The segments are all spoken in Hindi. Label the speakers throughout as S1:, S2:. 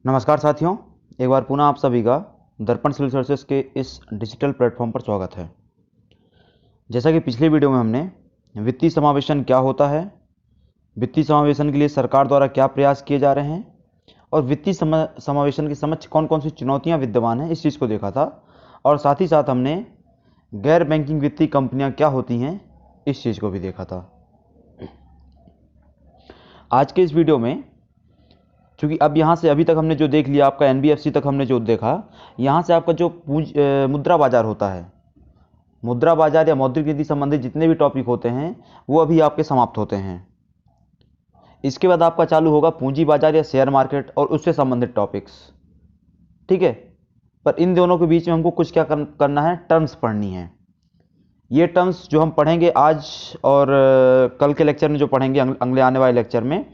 S1: नमस्कार साथियों, एक बार पुनः आप सभी का दर्पण सिविल सर्विसेज के इस डिजिटल प्लेटफॉर्म पर स्वागत है। जैसा कि पिछली वीडियो में हमने वित्तीय समावेशन क्या होता है, वित्तीय समावेशन के लिए सरकार द्वारा क्या प्रयास किए जा रहे हैं और वित्तीय समावेशन के समक्ष कौन कौन सी चुनौतियां विद्यमान हैं, इस चीज़ को देखा था। और साथ ही साथ हमने गैर बैंकिंग वित्तीय कंपनियां क्या होती हैं, इस चीज़ को भी देखा था। आज के इस वीडियो में क्योंकि अब यहाँ से अभी तक हमने जो देख लिया, आपका एनबीएफसी तक हमने जो देखा, यहाँ से आपका जो मुद्रा बाजार होता है, मुद्रा बाजार या मौद्रिक नीति संबंधित जितने भी टॉपिक होते हैं वो अभी आपके समाप्त होते हैं। इसके बाद आपका चालू होगा पूंजी बाजार या शेयर मार्केट और उससे संबंधित टॉपिक्स। ठीक है, पर इन दोनों के बीच में हमको कुछ क्या करना है, टर्म्स पढ़नी है। ये टर्म्स जो हम पढ़ेंगे आज और कल के लेक्चर में जो पढ़ेंगे, अगले आने वाले लेक्चर में,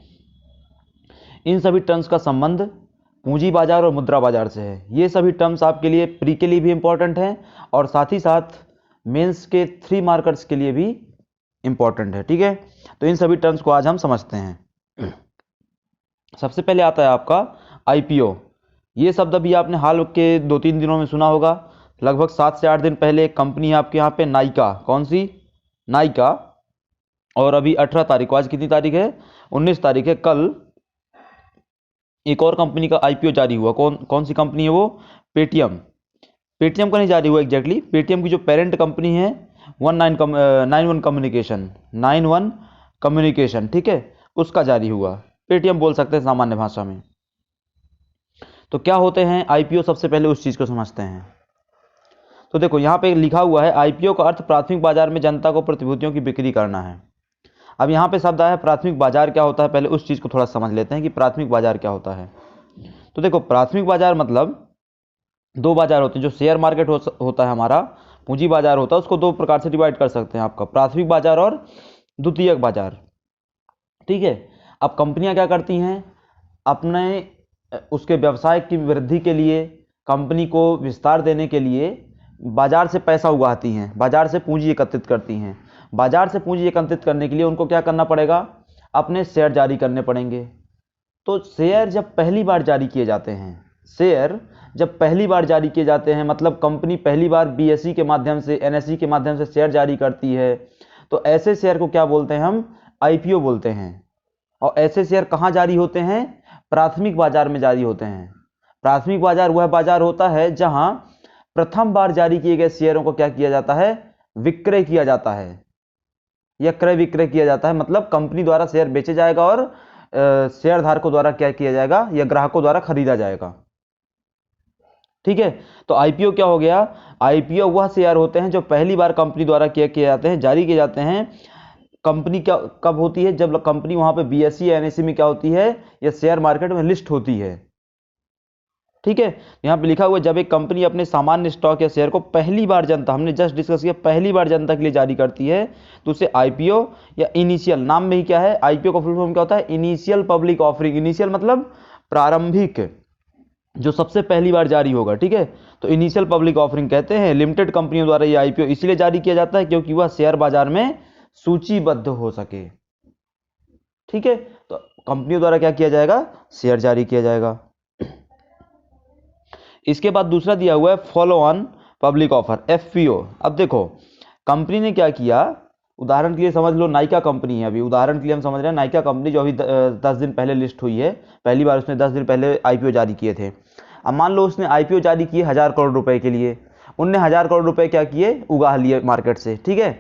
S1: इन सभी टर्म्स का संबंध पूंजी बाजार और मुद्रा बाजार से है। ये सभी टर्म्स आपके लिए प्री के लिए भी इंपॉर्टेंट हैं और साथ ही साथ मेंस के 3 मार्कर्स के लिए भी इंपॉर्टेंट है। ठीक है, तो इन सभी टर्म्स को आज हम समझते हैं। सबसे पहले आता है आपका आईपीओ। ये शब्द अभी आपने हाल के 2-3 दिनों में सुना होगा। लगभग 7 से 8 दिन पहले एक कंपनी है आपके यहाँ पे, नाइका। कौन सी? नाइका। और अभी 18 तारीख को, आज कितनी तारीख है? 19 तारीख है। कल एक और कंपनी का आईपीओ जारी हुआ। कौन सी कंपनी है वो? पेटीएम। पेटीएम का नहीं जारी हुआ एग्जैक्टली, पेटीएम की जो पेरेंट कंपनी है 91 कम्युनिकेशन, 91 कम्युनिकेशन, ठीक है, उसका जारी हुआ। पेटीएम बोल सकते हैं सामान्य भाषा में। तो क्या होते हैं आईपीओ? सबसे पहले उस चीज़ को समझते हैं। तो देखो यहाँ पे लिखा हुआ है, आईपीओ का अर्थ प्राथमिक बाजार में जनता को प्रतिभूतियों की बिक्री करना है। अब यहाँ पे शब्द आया है प्राथमिक बाजार क्या होता है, पहले उस चीज़ को थोड़ा समझ लेते हैं कि प्राथमिक बाजार क्या होता है। तो देखो, प्राथमिक बाजार मतलब 2 बाजार होते हैं। जो शेयर मार्केट होता है हमारा, पूंजी बाजार होता है, उसको 2 प्रकार से डिवाइड कर सकते हैं, आपका प्राथमिक बाजार और द्वितीयक बाजार। ठीक है, अब कंपनियां क्या करती हैं, अपने उसके व्यवसाय की वृद्धि के लिए, कंपनी को विस्तार देने के लिए बाजार से पैसा उगाती हैं, बाजार से पूंजी एकत्रित करती हैं। बाजार से पूंजी एकत्रित करने के लिए उनको क्या करना पड़ेगा, अपने शेयर जारी करने पड़ेंगे। तो शेयर जब पहली बार जारी किए जाते हैं, शेयर जब पहली बार जारी किए जाते हैं, मतलब कंपनी पहली बार बीएसई के माध्यम से, एनएसई के माध्यम से शेयर जारी करती है, तो ऐसे शेयर को क्या बोलते हैं हम? आईपीओ बोलते हैं। और ऐसे शेयर कहाँ जारी होते हैं? प्राथमिक बाजार में जारी होते हैं। प्राथमिक बाजार वह बाजार होता है जहां प्रथम बार जारी किए गए शेयरों को क्या किया जाता है? विक्रय किया जाता है या क्रय विक्रय किया जाता है। मतलब कंपनी द्वारा शेयर बेचे जाएगा और शेयर धारकों द्वारा क्या किया जाएगा, या ग्राहकों द्वारा खरीदा जाएगा। ठीक है, तो आईपीओ क्या हो गया? आईपीओ वह शेयर होते हैं जो पहली बार कंपनी द्वारा क्या किए जाते हैं, जारी किए जाते हैं। कंपनी क्या कब होती है? जब कंपनी वहां पे बीएसई या एनएसई में क्या होती है, या शेयर मार्केट में लिस्ट होती है। ठीक है, यहां पे लिखा हुआ है जब एक कंपनी अपने सामान्य स्टॉक या शेयर को पहली बार जनता, हमने जस्ट डिस्कस किया, पहली बार जनता के लिए जारी करती है, तो उसे आईपीओ या इनिशियल, नाम में ही क्या है, आईपीओ का फुल फॉर्म क्या होता है? Initial public offering. इनिशियल मतलब प्रारंभिक, जो सबसे पहली बार जारी होगा। ठीक है, तो इनिशियल पब्लिक ऑफरिंग कहते हैं। लिमिटेड कंपनियों द्वारा ये आईपीओ इसलिए जारी किया जाता है क्योंकि वह शेयर बाजार में सूचीबद्ध हो सके। ठीक है, तो कंपनियों द्वारा क्या किया जाएगा? शेयर जारी किया जाएगा। इसके बाद दूसरा दिया हुआ है follow on public offer, FPO. अब देखो, कंपनी ने क्या किया, उदाहरण के लिए समझ लो, नाइका कंपनी है। अभी उदाहरण के लिए हम समझ रहे हैं, नाइका कंपनी जो अभी 10 दिन पहले लिस्ट हुई है, पहली बार उसने 10 दिन पहले आईपीओ जारी किए थे। अब मान लो उसने आईपीओ जारी किए 1000 करोड़ रुपए के लिए। उनने 1000 करोड़ रुपए क्या किए, उगा लिए मार्केट से। ठीक है,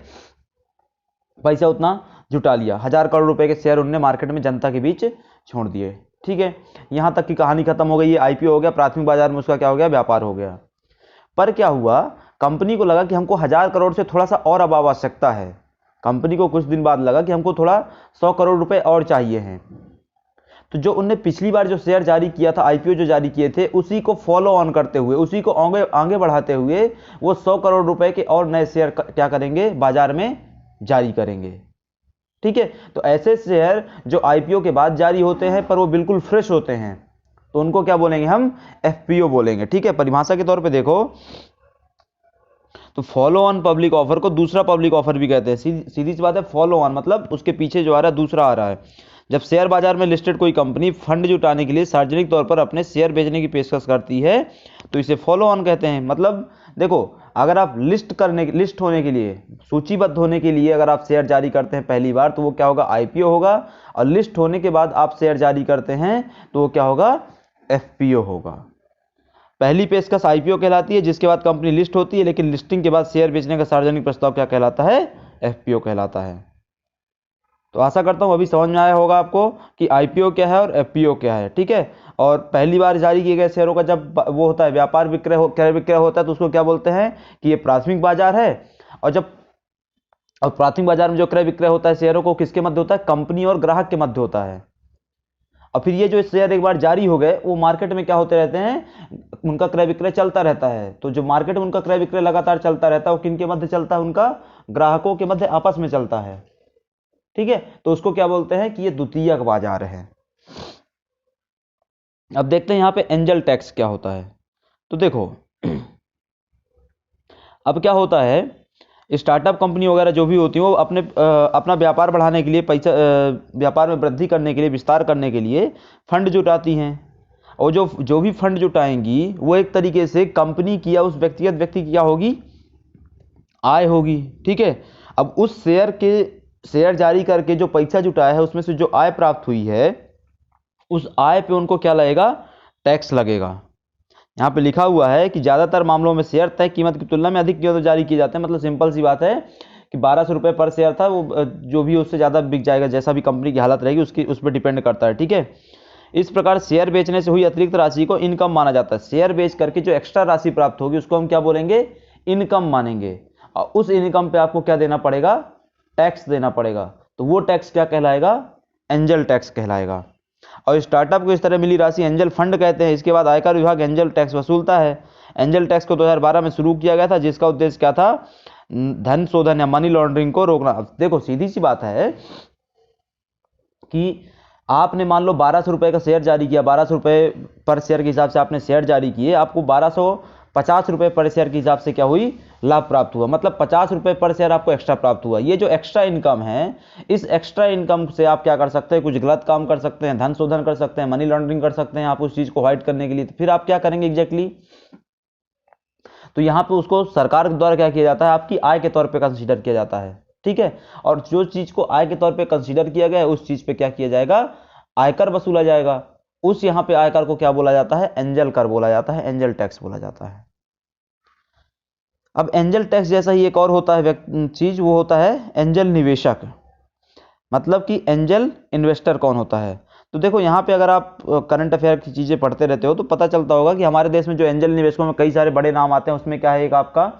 S1: पैसा उतना जुटा लिया, 1000 करोड़ रुपए के शेयर उनने मार्केट में जनता के बीच छोड़ दिए। ठीक है, यहां तक की कहानी खत्म हो गई। ये आईपीओ हो गया, प्राथमिक बाजार में उसका क्या हो गया, व्यापार हो गया। पर क्या हुआ, कंपनी को लगा कि हमको 1000 करोड़ से थोड़ा सा और अब आवश्यकता है। कंपनी को कुछ दिन बाद लगा कि हमको थोड़ा 100 करोड़ रुपए और चाहिए हैं। तो जो उनने पिछली बार जो शेयर जारी किया था, आईपीओ जो जारी किए थे, उसी को फॉलो ऑन करते हुए, उसी को आगे बढ़ाते हुए वो 100 करोड़ रुपए के और नए शेयर क्या करेंगे, बाजार में जारी करेंगे। ठीक है, तो ऐसे शेयर जो आईपीओ के बाद जारी होते हैं पर वो बिल्कुल फ्रेश होते हैं, तो उनको क्या बोलेंगे हम? एफपीओ बोलेंगे। ठीक है, परिभाषा के तौर पे देखो तो फॉलो ऑन पब्लिक ऑफर को दूसरा पब्लिक ऑफर भी कहते हैं। सीधी सी बात है, फॉलो ऑन मतलब उसके पीछे जो आ रहा है दूसरा आ रहा है। जब शेयर बाजार में लिस्टेड कोई कंपनी फंड जुटाने के लिए सार्वजनिक तौर पर अपने शेयर बेचने की पेशकश करती है तो इसे फॉलो ऑन कहते हैं। मतलब देखो, अगर आप लिस्ट होने के लिए, सूचीबद्ध होने के लिए अगर आप शेयर जारी करते हैं पहली बार तो वो क्या होगा, आईपीओ होगा। और लिस्ट होने के बाद आप शेयर जारी करते हैं तो वो क्या होगा, एफपीओ होगा। पहली पेशकश आईपीओ कहलाती है, जिसके बाद कंपनी लिस्ट होती है, लेकिन लिस्टिंग के बाद शेयर बेचने का सार्वजनिक प्रस्ताव क्या कहलाता है, एफपीओ कहलाता है। तो आशा करता हूं अभी समझ में आया होगा आपको कि आईपीओ क्या है और एफपीओ क्या है। ठीक है, और पहली बार जारी किए गए शेयरों का जब वो होता है व्यापार विक्रय क्रय विक्रय होता है तो उसको क्या बोलते हैं कि ये प्राथमिक बाजार है। और प्राथमिक बाजार में जो क्रय विक्रय होता है शेयरों को किसके मध्य होता है, कंपनी और ग्राहक के मध्य होता है। और फिर ये जो शेयर एक बार जारी हो गए वो मार्केट में क्या होते रहते हैं, उनका क्रय विक्रय चलता रहता है। तो जो मार्केट में उनका क्रय विक्रय लगातार चलता रहता है वो किन के मध्य चलता है, उनका ग्राहकों के मध्य आपस में चलता है। ठीक है, तो उसको क्या बोलते हैं कि ये द्वितीयक बाजार है। अब देखते हैं यहां पे एंजल टैक्स क्या होता है। तो देखो अब क्या होता है, स्टार्टअप कंपनी वगैरह जो भी होती है वो अपना व्यापार बढ़ाने के लिए, पैसा व्यापार में वृद्धि करने के लिए, विस्तार करने के लिए फंड जुटाती हैं। और जो भी फंड जुटाएंगी वो एक तरीके से कंपनी की या उस व्यक्तिगत व्यक्ति की क्या होगी, आय होगी। ठीक है, अब उस शेयर जारी करके जो पैसा जुटाया है उसमें से जो आय प्राप्त हुई है उस आय पे उनको क्या लगेगा, टैक्स लगेगा। यहाँ पे लिखा हुआ है कि ज्यादातर मामलों में शेयर तय कीमत की तुलना में अधिक कीमत जारी किए जाते हैं। मतलब सिंपल सी बात है कि 1200 रुपये पर शेयर था, वो जो भी उससे ज्यादा बिक जाएगा, जैसा भी कंपनी की हालत रहेगी उस पर डिपेंड करता है। ठीक है, इस प्रकार शेयर बेचने से हुई अतिरिक्त राशि को इनकम माना जाता है। शेयर बेच करके जो एक्स्ट्रा राशि प्राप्त होगी उसको हम क्या बोलेंगे, इनकम मानेंगे। और उस इनकम पे आपको क्या देना पड़ेगा, टैक्स देना पड़ेगा। तो वो टैक्स क्या कहलाएगा, एंजल टैक्स कहलाएगा। और स्टार्टअप को इस तरह मिली राशि एंजल फंड कहते हैं। इसके बाद आयकर विभाग एंजल टैक्स वसूलता है। एंजल टैक्स को 2012 में शुरू किया गया था, जिसका उद्देश्य क्या था, धन शोधन या मनी लॉन्ड्रिंग को रोकना। देखो सीधी सी बात है कि आपने मान लो 1200 रुपये का शेयर जारी किया, 1200 रुपये पर शेयर के हिसाब से आपने शेयर जारी किए, आपको 1250 रुपये पर शेयर के हिसाब से क्या हुई, लाभ प्राप्त हुआ। मतलब 50 रुपये पर शेयर आपको एक्स्ट्रा प्राप्त हुआ। ये जो एक्स्ट्रा इनकम है, इस एक्स्ट्रा इनकम से आप क्या कर सकते हैं, कुछ गलत काम कर सकते हैं, धन शोधन कर सकते हैं, मनी लॉन्ड्रिंग कर सकते हैं आप उस चीज को हाइड करने के लिए। तो फिर आप क्या करेंगे एग्जैक्टली, तो यहां पे उसको सरकार के द्वारा क्या किया जाता है, आपकी आय के तौर पे कंसीडर किया जाता है। ठीक है, और जो चीज को आय के तौर पे कंसीडर किया गया है उस चीज पे क्या किया जाएगा, आयकर वसूला जाएगा। उस यहां पे आयकर को क्या बोला जाता है, एंजल कर बोला जाता है, एंजल टैक्स बोला जाता है। अब एंजल टैक्स जैसा ही एक और होता है चीज, वो होता है एंजल निवेशक। मतलब कि एंजल इन्वेस्टर कौन होता है। तो देखो यहाँ पे अगर आप करंट अफेयर की चीजें पढ़ते रहते हो तो पता चलता होगा कि हमारे देश में जो एंजल निवेशकों में कई सारे बड़े नाम आते हैं। उसमें क्या है, एक आपका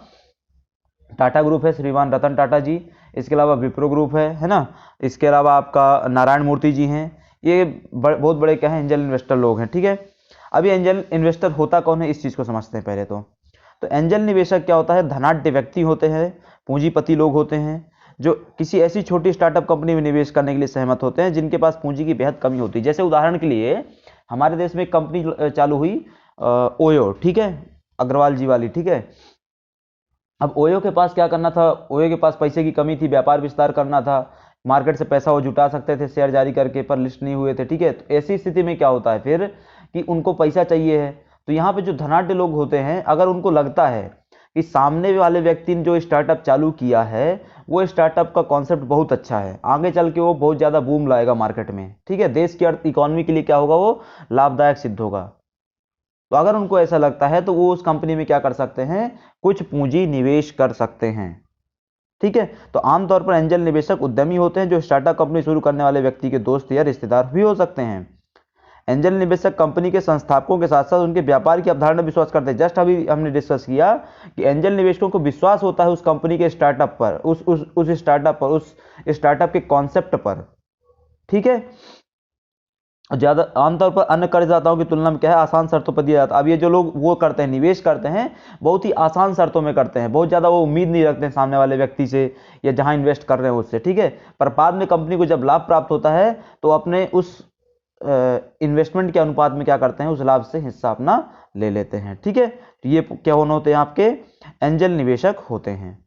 S1: टाटा ग्रुप है, श्रीमान रतन टाटा जी। इसके अलावा विप्रो ग्रुप है ना। इसके अलावा आपका नारायण मूर्ति जी हैं। ये बहुत बड़े क्या है, एंजल इन्वेस्टर लोग हैं। ठीक है, अभी एंजल इन्वेस्टर होता कौन है, इस चीज को समझते हैं पहले। तो एंजल निवेशक क्या होता है, धनाढ्य व्यक्ति होते हैं, पूंजीपति लोग होते हैं जो किसी ऐसी छोटी स्टार्टअप कंपनी में निवेश करने के लिए सहमत होते हैं जिनके पास पूंजी की बेहद कमी होती है। जैसे उदाहरण के लिए हमारे देश में एक कंपनी चालू हुई ओयो, ठीक है, अग्रवाल जी वाली। ठीक है, अब ओयो के पास क्या करना था, ओयो के पास पैसे की कमी थी, व्यापार विस्तार करना था, मार्केट से पैसा वो जुटा सकते थे शेयर जारी करके, पर लिस्ट नहीं हुए थे। ठीक है, तो ऐसी स्थिति में क्या होता है फिर कि उनको पैसा चाहिए है। तो यहाँ पे जो धनाढ्य लोग होते हैं, अगर उनको लगता है कि सामने वाले व्यक्ति ने जो स्टार्टअप चालू किया है वो स्टार्टअप का कॉन्सेप्ट बहुत अच्छा है, आगे चल के वो बहुत ज़्यादा बूम लाएगा मार्केट में, ठीक है, देश की अर्थ इकोनॉमी के लिए क्या होगा, वो लाभदायक सिद्ध होगा। तो अगर उनको ऐसा लगता है तो वो उस कंपनी में क्या कर सकते हैं, कुछ पूंजी निवेश कर सकते हैं। ठीक है, तो आमतौर पर एंजल निवेशक उद्यमी होते हैं जो स्टार्टअप कंपनी शुरू करने वाले व्यक्ति के दोस्त या रिश्तेदार भी हो सकते हैं। एंजल निवेशक कंपनी के संस्थापकों के साथ साथ उनके व्यापार की अवधारणा विश्वास करते हैं। जस्ट अभी हमने डिस्कस किया कि एंजल निवेशकों को विश्वास होता है उस कंपनी के स्टार्टअप पर, उस स्टार्टअप पर, उस स्टार्टअप के कॉन्सेप्ट पर। ठीक है, ज्यादा आमतौर पर अन्य कर्जदाताओं की तुलना में क्या है, आसान शर्तों पर दिया जाता है। अब ये जो लोग वो करते हैं, निवेश करते हैं, बहुत ही आसान शर्तों में करते हैं, बहुत ज्यादा वो उम्मीद नहीं रखते हैं सामने वाले व्यक्ति से या जहां इन्वेस्ट कर रहे हैं उससे। ठीक है, पर बाद में कंपनी को जब लाभ प्राप्त होता है तो अपने उस इन्वेस्टमेंट के अनुपात में क्या करते हैं, उस लाभ से हिस्सा अपना ले लेते हैं। ठीक है, तो ये क्या होने होते हैं, आपके एंजल निवेशक होते हैं।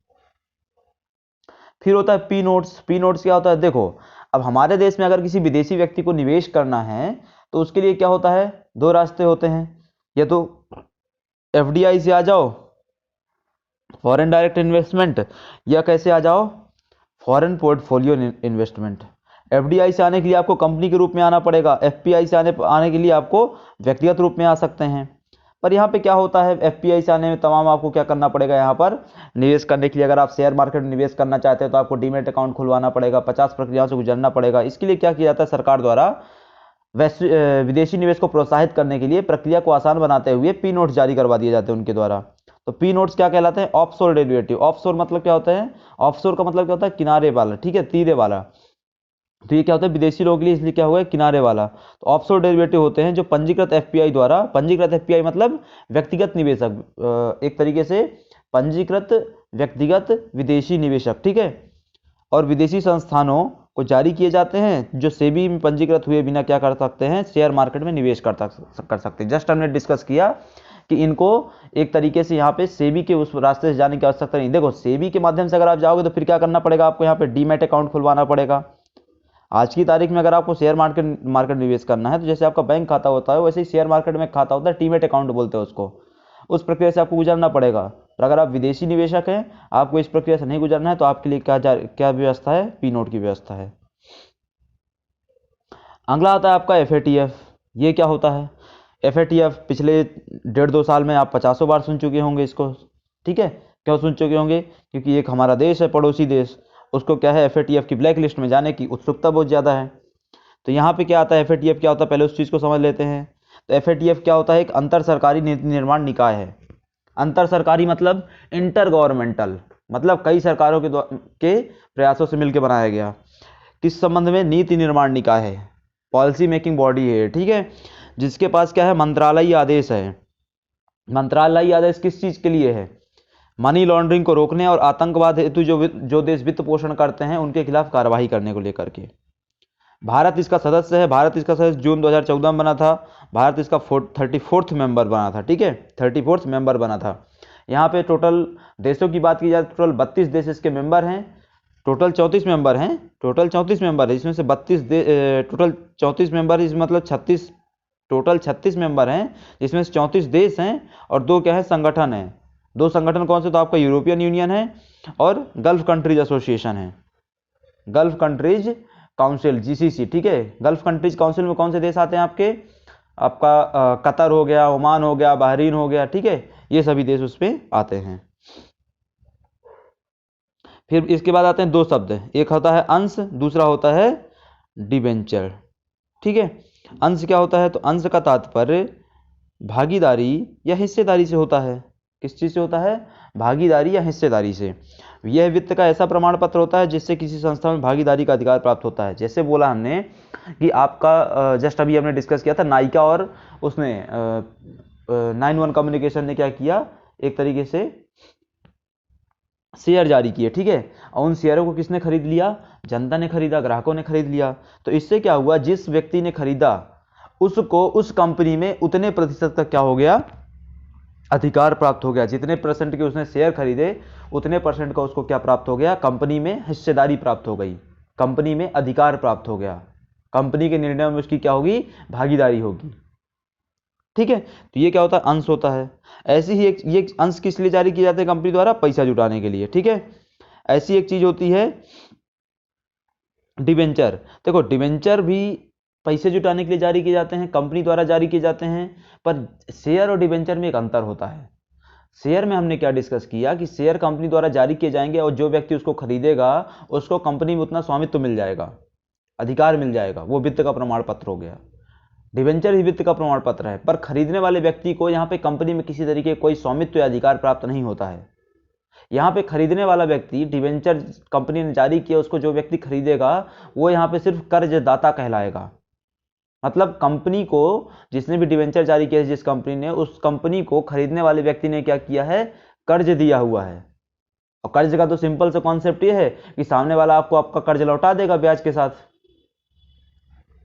S1: फिर होता है पी नोट्स। पी नोट्स क्या होता है, देखो अब हमारे देश में अगर किसी विदेशी व्यक्ति को निवेश करना है तो उसके लिए क्या होता है, दो रास्ते होते हैं, या तो एफडीआई से आ जाओ, फॉरेन डायरेक्ट इन्वेस्टमेंट, या कैसे आ जाओ, फॉरेन पोर्टफोलियो इन्वेस्टमेंट। एफडीआई से आने के लिए आपको कंपनी के रूप में आना पड़ेगा, एफपीआई से आने के लिए आपको व्यक्तिगत रूप में आ सकते हैं। पर यहाँ पे क्या होता है, एफपीआई से आने में तमाम आपको क्या करना पड़ेगा, यहाँ पर निवेश करने के लिए अगर आप शेयर मार्केट में निवेश करना चाहते हैं तो आपको डीमेट अकाउंट खुलवाना पड़ेगा, 50 प्रक्रियाओं से गुजरना पड़ेगा। इसके लिए क्या किया जाता है, सरकार द्वारा विदेशी निवेश को प्रोत्साहित करने के लिए प्रक्रिया को आसान बनाते हुए पी नोट्स जारी करवा दिए जाते हैं उनके द्वारा। तो पी नोट्स क्या कहलाते हैं, ऑफशोर डेरिवेटिव। ऑफशोर मतलब क्या होता है, ऑफशोर का मतलब क्या होता है, किनारे वाला, ठीक है, तीरे वाला। तो ये क्या होता है विदेशी लोगों के लिए, इसलिए क्या हुआ है, किनारे वाला। तो ऑफशोर डेरिवेटिव होते हैं जो पंजीकृत एफपीआई द्वारा, पंजीकृत एफपीआई मतलब व्यक्तिगत निवेशक, एक तरीके से पंजीकृत व्यक्तिगत विदेशी निवेशक, ठीक है, और विदेशी संस्थानों को जारी किए जाते हैं जो सेबी में पंजीकृत हुए बिना क्या कर सकते हैं, शेयर मार्केट में निवेश कर सकते हैं। जस्ट हमने डिस्कस किया कि इनको एक तरीके से यहाँ पे सेबी के उस रास्ते से जाने की आवश्यकता नहीं। देखो सेबी के माध्यम से अगर आप जाओगे तो फिर क्या करना पड़ेगा, आपको यहाँ पे डीमैट अकाउंट खुलवाना पड़ेगा। आज की तारीख में अगर आपको शेयर मार्केट निवेश करना है तो जैसे आपका बैंक खाता होता है वैसे ही शेयर मार्केट में खाता होता है, डीमैट अकाउंट बोलते हैं उसको, उस प्रक्रिया से आपको गुजरना पड़ेगा। और अगर आप विदेशी निवेशक हैं, आपको इस प्रक्रिया से नहीं गुजरना है तो आपके लिए क्या व्यवस्था है, पी नोट की व्यवस्था है। अगला आता है आपका एफएटीएफ। ये क्या होता है, एफएटीएफ पिछले 1.5-2 साल में आप 50 बार सुन चुके होंगे इसको, ठीक है। क्यों सुन चुके होंगे, क्योंकि एक हमारा देश है पड़ोसी देश, उसको क्या है, एफएटीएफ की ब्लैक लिस्ट में जाने की उत्सुकता बहुत ज़्यादा है। तो यहाँ पे क्या आता है, एफएटीएफ क्या होता है, पहले उस चीज़ को समझ लेते हैं। तो एफएटीएफ क्या होता है, एक अंतर सरकारी नीति निर्माण निकाय है। अंतर सरकारी मतलब इंटर गवर्नमेंटल, मतलब कई सरकारों के प्रयासों से मिलकर बनाया गया। किस संबंध में, नीति निर्माण निकाय है, पॉलिसी मेकिंग बॉडी है, ठीक है, जिसके पास क्या है, मंत्रालयीय आदेश है। मंत्रालयीय आदेश किस चीज़ के लिए है, मनी लॉन्ड्रिंग को रोकने और आतंकवाद हेतु जो देश वित्त पोषण करते हैं उनके खिलाफ कार्रवाई करने को लेकर के। भारत इसका सदस्य है, भारत इसका सदस्य जून 2014 में बना था, भारत इसका 34th मेंबर बना था, ठीक है, 34th मेंबर बना था। यहाँ पे टोटल देशों की बात की जाए तो टोटल 32 देश इसके मेंबर हैं, टोटल 34 मेंबर हैं, टोटल 34 मेंबर है, इसमें से 32 टोटल 34 मेंबर, इस मतलब 36, टोटल 36 मेंबर हैं, जिसमें से 34 देश हैं और 2 क्या है, संगठन है। 2 संगठन कौन से, तो आपका यूरोपियन यूनियन है और गल्फ कंट्रीज एसोसिएशन है, गल्फ कंट्रीज काउंसिल जीसीसी, ठीक है। गल्फ कंट्रीज काउंसिल में कौन से देश आते हैं आपका कतर हो गया, ओमान हो गया, बहरीन हो गया, ठीक है, ये सभी देश उस पर आते हैं। फिर इसके बाद आते हैं 2 शब्द, एक होता है अंश, दूसरा होता है डिबेंचर, ठीक है। अंश क्या होता है, तो अंश का तात्पर्य भागीदारी या हिस्सेदारी से होता है। किस चीज़ से होता है, भागीदारी या हिस्सेदारी से। यह वित्त का ऐसा प्रमाण पत्र होता है जिससे किसी संस्था में भागीदारी का अधिकार प्राप्त होता है। जैसे बोला हमने कि आपका जस्ट अभी हमने डिस्कस किया था नायिका और उसने 9-1 कम्युनिकेशन ने क्या किया, एक तरीके से शेयर जारी किए, ठीक है, और उन शेयरों को किसने खरीद लिया, जनता ने खरीदा, ग्राहकों ने खरीद लिया। तो इससे क्या हुआ, जिस व्यक्ति ने खरीदा उसको उस कंपनी में उतने प्रतिशत का क्या हो गया, अधिकार प्राप्त हो गया। जितने परसेंट के उसने शेयर खरीदे उतने परसेंट का उसको क्या प्राप्त हो गया, कंपनी में हिस्सेदारी प्राप्त हो गई, कंपनी में अधिकार प्राप्त हो गया, कंपनी के निर्णय में उसकी क्या होगी, भागीदारी होगी, ठीक है। तो ये क्या होता है, अंश होता है। ऐसी ही ये अंश किस लिए जारी किए जाते हैं, कंपनी द्वारा पैसा जुटाने के लिए, ठीक है। ऐसी एक चीज होती है डिबेंचर। देखो डिबेंचर भी पैसे जुटाने के लिए जारी किए जाते हैं, कंपनी द्वारा जारी किए जाते हैं, पर शेयर और डिबेंचर में एक अंतर होता है। शेयर में हमने क्या डिस्कस किया कि शेयर कंपनी द्वारा जारी किए जाएंगे और जो व्यक्ति उसको खरीदेगा उसको कंपनी में उतना स्वामित्व मिल जाएगा, अधिकार मिल जाएगा, वो वित्त का प्रमाण पत्र हो गया। डिबेंचर ही वित्त का प्रमाण पत्र है, पर खरीदने वाले व्यक्ति को यहाँ पे कंपनी में किसी तरीके कोई स्वामित्व या अधिकार प्राप्त नहीं होता है। यहाँ पे खरीदने वाला व्यक्ति, डिबेंचर कंपनी ने जारी किया, उसको जो व्यक्ति खरीदेगा वो यहाँ पे सिर्फ कर्जदाता कहलाएगा। मतलब कंपनी को, जिसने भी डिबेंचर जारी किया है जिस कंपनी ने, उस कंपनी को खरीदने वाले व्यक्ति ने क्या किया है, कर्ज दिया हुआ है। और कर्ज का तो सिंपल सा कॉन्सेप्ट ये है कि सामने वाला आपको आपका कर्ज लौटा देगा ब्याज के साथ,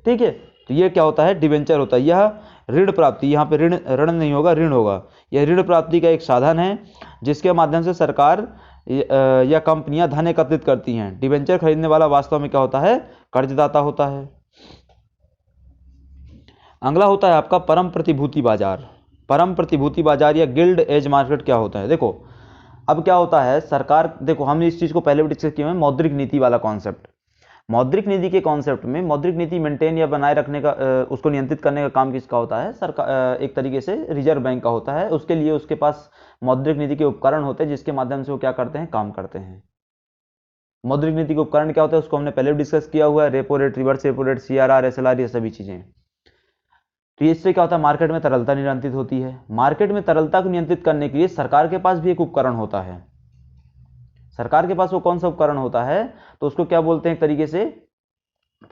S1: ठीक है। तो ये क्या होता है, डिबेंचर होता है। यह ऋण प्राप्ति, यहाँ पे ऋण नहीं होगा, ऋण होगा। यह ऋण प्राप्ति का एक साधन है जिसके माध्यम से सरकार या कंपनियां धन एकत्रित करती हैं। डिबेंचर खरीदने वाला वास्तव में क्या होता है, कर्जदाता होता है। अगला होता है आपका परम प्रतिभूति बाजार। परम प्रतिभूति बाजार या गिल्ड एज मार्केट क्या होता है? देखो अब क्या होता है, सरकार, देखो हमने इस चीज को पहले भी डिस्कस किया है, मौद्रिक नीति वाला कॉन्सेप्ट। मौद्रिक नीति के कॉन्सेप्ट में मौद्रिक नीति मेंटेन या बनाए रखने का, उसको नियंत्रित करने का काम किसका होता है? सरकार, एक तरीके से रिजर्व बैंक का होता है। उसके लिए उसके पास मौद्रिक नीति के उपकरण होते हैं जिसके माध्यम से वो क्या करते हैं, काम करते हैं। मौद्रिक नीति के उपकरण क्या होता है उसको हमने पहले भी डिस्कस किया हुआ है, repo rate, reverse repo rate, CRR, SLR, ये सभी चीजें। तो इससे क्या होता है, मार्केट में तरलता नियंत्रित होती है। मार्केट में तरलता को नियंत्रित करने के लिए सरकार के पास भी एक उपकरण होता है। सरकार के पास वो कौन सा उपकरण होता है, तो उसको क्या बोलते हैं, एक तरीके से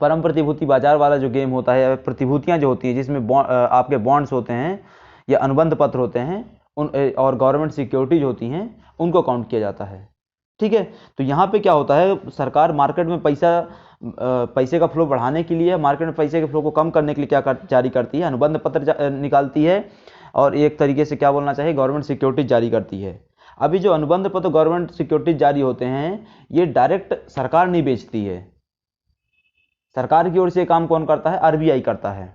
S1: परम प्रतिभूति बाजार वाला जो गेम होता है, प्रतिभूतियां जो होती हैं जिसमें आपके बॉन्ड्स होते हैं या अनुबंध पत्र होते हैं उन और गवर्नमेंट सिक्योरिटीज होती हैं, उनको काउंट किया जाता है। ठीक है, तो यहाँ पे क्या होता है, सरकार मार्केट में पैसे का फ्लो बढ़ाने के लिए, मार्केट में पैसे के फ्लो को कम करने के लिए क्या जारी करती है, अनुबंध पत्र निकालती है, और एक तरीके से क्या बोलना चाहिए, गवर्नमेंट सिक्योरिटीज जारी करती है। अभी जो अनुबंध पत्र गवर्नमेंट सिक्योरिटीज जारी होते हैं, ये डायरेक्ट सरकार नहीं बेचती है। सरकार की ओर से काम कौन करता है, RBI करता है।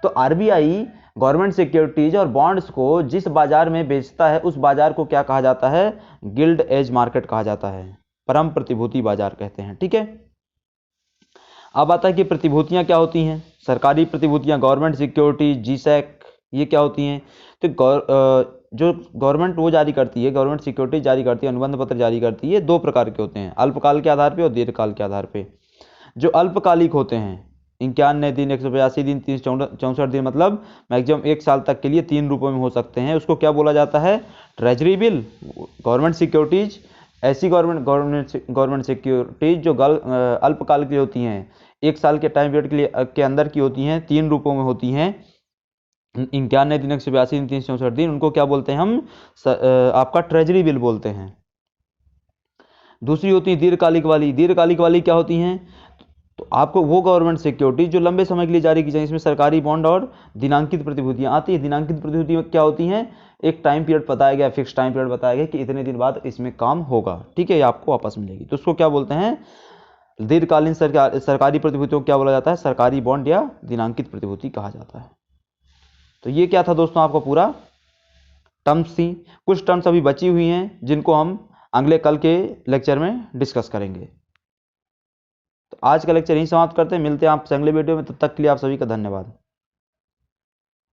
S1: तो RBI गवर्नमेंट सिक्योरिटीज और बॉन्ड्स को जिस बाजार में बेचता है, उस बाजार को क्या कहा जाता है, गिल्ड एज मार्केट कहा जाता है, परम प्रतिभूति बाजार कहते हैं। ठीक है, अब आता है कि प्रतिभूतियां क्या होती हैं। सरकारी प्रतिभूतियां, गवर्नमेंट सिक्योरिटीज, GSEC, ये क्या होती हैं? तो जो गवर्नमेंट वो जारी करती है, गवर्नमेंट सिक्योरिटीज जारी करती है, अनुबंध पत्र जारी करती है, दो प्रकार के होते हैं, अल्पकाल के आधार पर और दीर्घकाल के आधार पर। जो अल्पकालिक होते हैं, 51 दिन, 182 दिन, 364 दिन, मतलब मैक्सिमम 1 साल तक के लिए 3 रूपों में हो सकते हैं, उसको क्या बोला जाता है, ट्रेजरी बिल। गवर्नमेंट सिक्योरिटीज, ऐसी गवर्नमेंट सिक्योरिटीज जो अल्पकाल की होती हैं, 1 साल के टाइम पीरियड के लिए के अंदर की होती हैं, 3 रूपों में होती हैं, 51 दिन, 182 दिन, 364 दिन, उनको क्या बोलते हैं हम, आपका ट्रेजरी बिल बोलते हैं। दूसरी होती है दीर्घकालिक वाली। दीर्घकालिक वाली क्या होती हैं, तो आपको वो गवर्नमेंट सिक्योरिटी जो लंबे समय के लिए जारी की जाए, इसमें सरकारी बॉन्ड और दिनांकित प्रतिभूतियां आती है। दिनांकित प्रतिभूतियां क्या होती हैं, एक टाइम पीरियड बताया गया, फिक्स टाइम पीरियड बताया गया कि इतने दिन बाद इसमें काम होगा। ठीक है, ये आपको वापस मिलेगी, तो उसको क्या बोलते हैं, दीर्घकालीन सरकारी प्रतिभूतियों को क्या बोला जाता है, सरकारी बॉन्ड या दिनांकित प्रतिभूति कहा जाता है। तो ये क्या था दोस्तों, आपका पूरा टर्म्स थी। कुछ टर्म्स अभी बची हुई हैं जिनको हम अगले कल के लेक्चर में डिस्कस करेंगे। तो आज का लेक्चर यहीं समाप्त करते हैं, मिलते हैं आपसे अगले वीडियो में, तब तक के लिए आप सभी का धन्यवाद।